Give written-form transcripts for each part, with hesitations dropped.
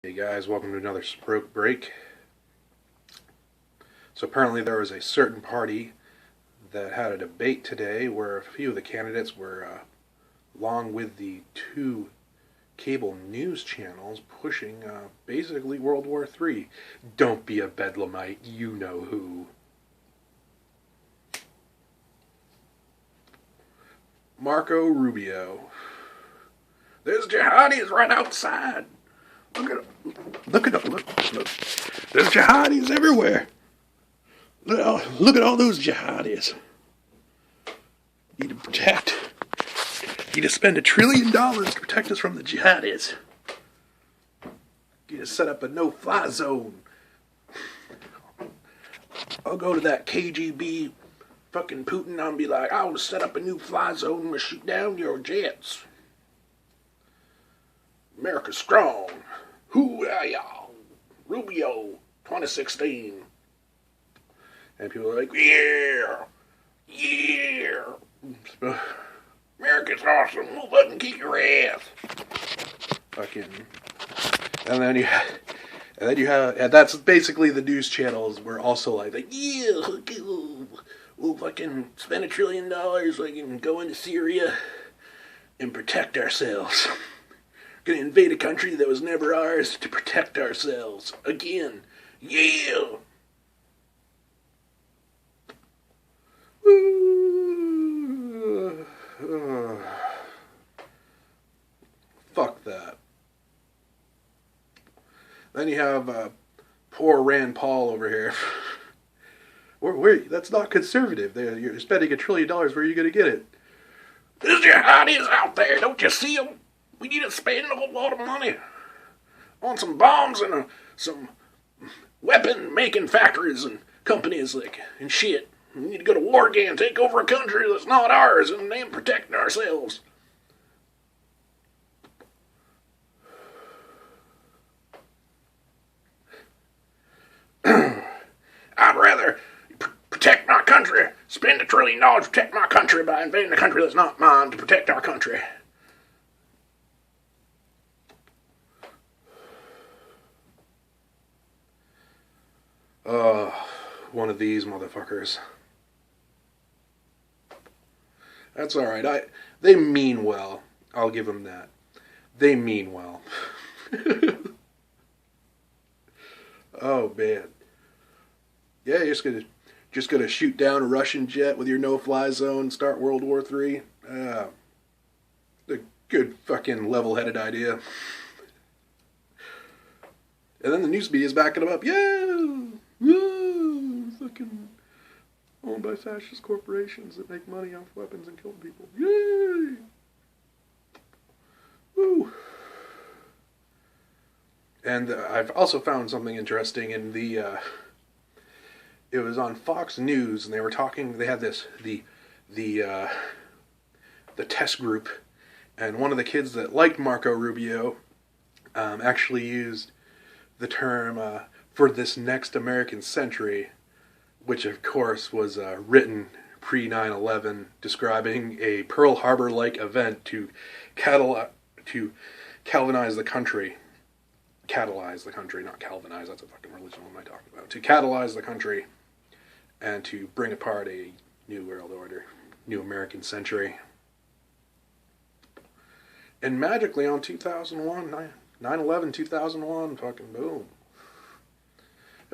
Hey guys, welcome to another Stroke Break. So apparently there was a certain party that had a debate today where a few of the candidates were, along with the two cable news channels, pushing basically World War III. Don't be a bedlamite, you know who. Marco Rubio. There's jihadis right outside. Look. There's jihadis everywhere. Look at all those jihadis. Need to protect. Need to spend $1 trillion to protect us from the jihadis. Need to set up a no-fly zone. I'll go to that KGB fucking Putin and be like, I'll set up a new fly zone and shoot down your jets. America's strong. Who are y'all? Rubio, 2016. And people are like, yeah. America's awesome. We'll fucking kick your ass. Fucking. And then you have, and that's basically the news channels were also like, yeah, we'll fucking spend $1 trillion, fucking go into Syria and protect ourselves. Gonna invade a country that was never ours to protect ourselves. Again. Yeah! Fuck that. Then you have poor Rand Paul over here. That's not conservative. You're spending $1 trillion. Where are you going to get it? There's jihadis out there. Don't you see them? We need to spend a whole lot of money on some bombs and some weapon-making factories and companies and shit. We need to go to war again, take over a country that's not ours, and then protect ourselves. I'd rather protect my country, spend $1 trillion to protect my country by invading a country that's not mine to protect our country. One of these motherfuckers. That's alright. They mean well. I'll give them that. They mean well. Oh, man. Yeah, you're just gonna shoot down a Russian jet with your no-fly zone and start World War III? A good fucking level-headed idea. And then the news media's backing them up. Yeah! Fucking owned by fascist corporations that make money off weapons and kill people. Yay! Woo! And I've also found something interesting in the. It was on Fox News, and they were talking. They had the test group, and one of the kids that liked Marco Rubio actually used the term for this next American century, which of course was written pre-9/11, describing a Pearl Harbor-like event to catalyze the country. Catalyze the country, not Calvinize, that's a fucking religion, what am I talking about? To catalyze the country and to bring apart a new world order, new American century. And magically on 2001, 9/11, 2001, fucking boom.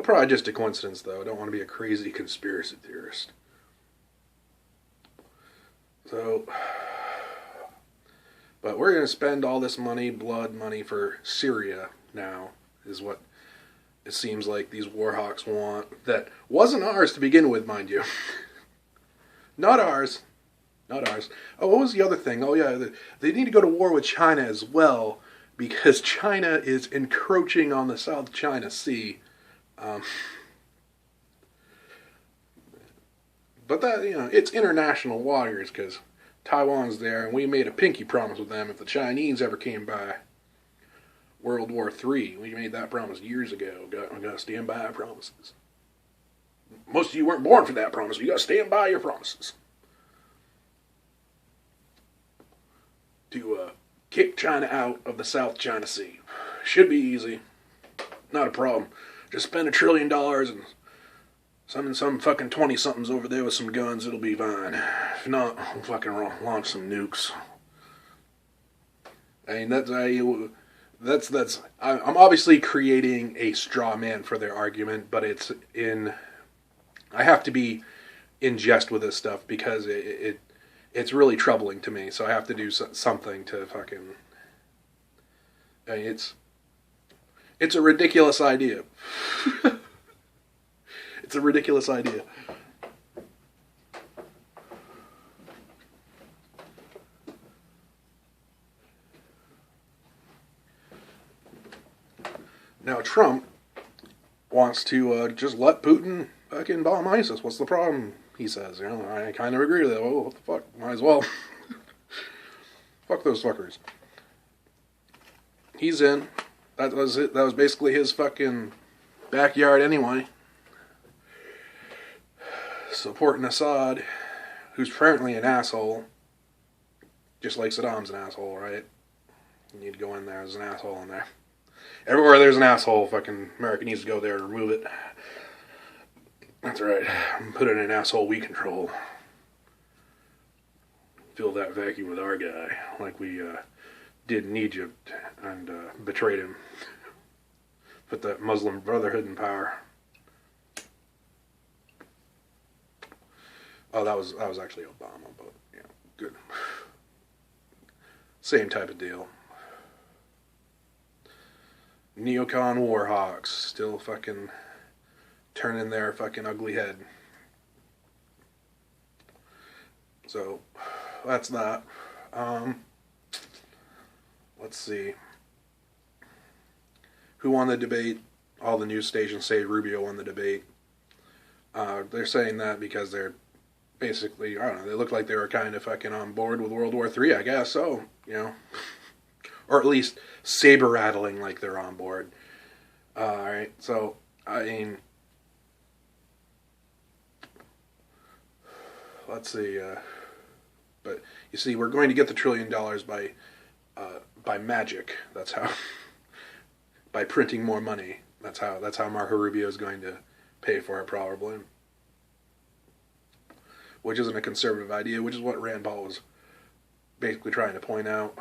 Probably just a coincidence, though. I don't want to be a crazy conspiracy theorist. So, but we're going to spend all this money, blood money, for Syria now, is what it seems like these war hawks want. That wasn't ours to begin with, mind you. Not ours. Not ours. Oh, what was the other thing? Oh, yeah, they need to go to war with China as well, because China is encroaching on the South China Sea. But that, it's international waters because Taiwan's there, and we made a pinky promise with them if the Chinese ever came by World War III. We made that promise years ago. We got to stand by our promises. Most of you weren't born for that promise. You got to stand by your promises. To kick China out of the South China Sea. Should be easy. Not a problem. Just spend $1 trillion and summon some fucking 20-somethings over there with some guns. It'll be fine. If not, we'll fucking launch some nukes. I mean, I'm obviously creating a straw man for their argument, but I have to be in jest with this stuff because it's really troubling to me. So I have to do something to fucking. I mean, it's a ridiculous idea. It's a ridiculous idea. Now Trump wants to just let Putin fucking bomb ISIS. What's the problem? He says. I kind of agree with that. Oh, what the fuck? Might as well. Fuck those fuckers. He's in. That was it. That was basically his fucking backyard anyway. Supporting Assad, who's apparently an asshole. Just like Saddam's an asshole, right? You need to go in there. There's an asshole in there. Everywhere there's an asshole, fucking America needs to go there and remove it. That's right. Put it in an asshole we control. Fill that vacuum with our guy, like we did in Egypt and betrayed him. Put that Muslim Brotherhood in power. Oh, that was actually Obama, but yeah, good. Same type of deal. Neocon warhawks still fucking turning their fucking ugly head. So that's that. Let's see. Who won the debate? All the news stations say Rubio won the debate. They're saying that because they're basically, I don't know, they look like they were kind of fucking on board with World War III, I guess so, or at least saber rattling like they're on board. Alright, so, I mean, let's see, but you see, we're going to get the $1 trillion by magic. That's how, by printing more money. That's how Marco Rubio is going to pay for it, probably. Which isn't a conservative idea, which is what Rand Paul was basically trying to point out.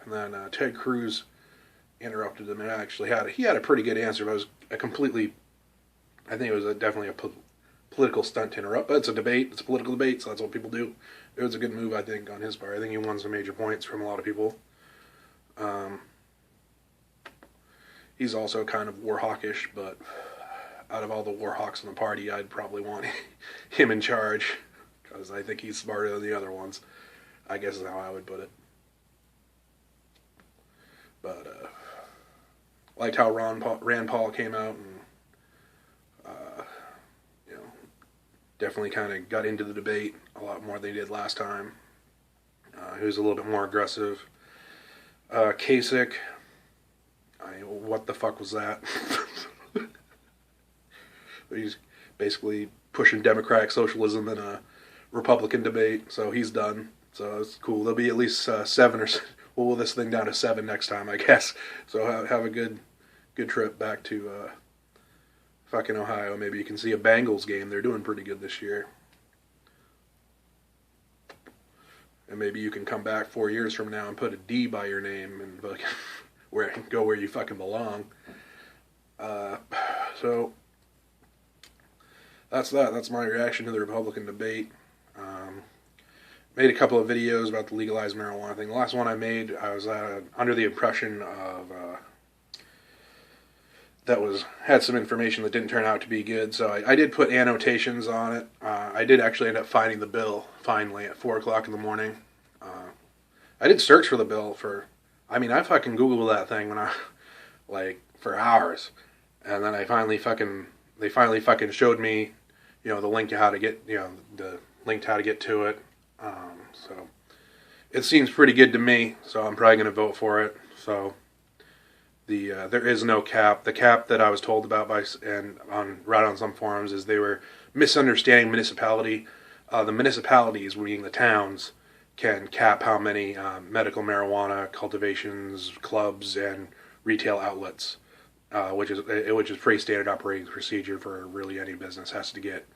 And then Ted Cruz interrupted him and actually had a pretty good answer, but it was I think it was definitely a political stunt to interrupt. But it's a debate, it's a political debate, so that's what people do. It was a good move, I think, on his part. I think he won some major points from a lot of people. He's also kind of war hawkish, but out of all the war hawks in the party, I'd probably want him in charge, because I think he's smarter than the other ones, I guess is how I would put it. But, liked how Rand Paul came out and, definitely kind of got into the debate a lot more than he did last time. He was a little bit more aggressive. Kasich, what the fuck was that? He's basically pushing democratic socialism in a Republican debate, so he's done. So it's cool. There'll be at least 7 or we'll move this thing down to 7 next time, I guess. So have a good trip back to fucking Ohio. Maybe you can see a Bengals game. They're doing pretty good this year. And maybe you can come back 4 years from now and put a D by your name and fucking go where you fucking belong. So that's that. That's my reaction to the Republican debate. Made a couple of videos about the legalized marijuana thing. The last one I made, I was under the impression of had some information that didn't turn out to be good. So I did put annotations on it. I did actually end up finding the bill finally at 4 o'clock in the morning. I did search for the bill I fucking Googled that thing for hours, and then they finally fucking showed me, the link to how to get, the link to how to get to it. So it seems pretty good to me. So I'm probably going to vote for it. So there is no cap. The cap that I was told about on some forums is they were misunderstanding municipality. The municipalities, being the towns, can cap how many medical marijuana cultivations, clubs, and retail outlets which is pretty standard operating procedure for really any business has to get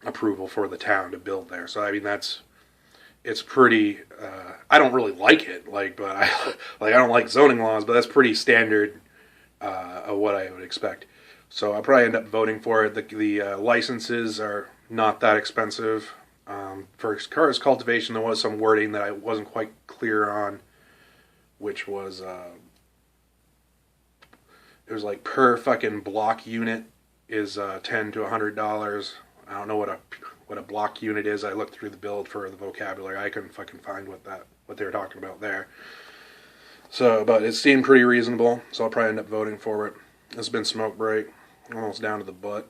approval for the town to build there. So I mean it's pretty. I don't really like it, but I don't like zoning laws, but that's pretty standard of what I would expect. So I'll probably end up voting for it. The licenses are not that expensive. For cars cultivation, there was some wording that I wasn't quite clear on, which was it was like per fucking block unit is $10 to $100. I don't know what a block unit is. I looked through the build for the vocabulary. I couldn't fucking find what they were talking about there. So, but it seemed pretty reasonable. So I'll probably end up voting for it. It's been smoke break, almost down to the butt.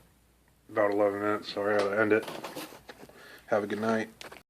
About 11 minutes, so I gotta end it. Have a good night.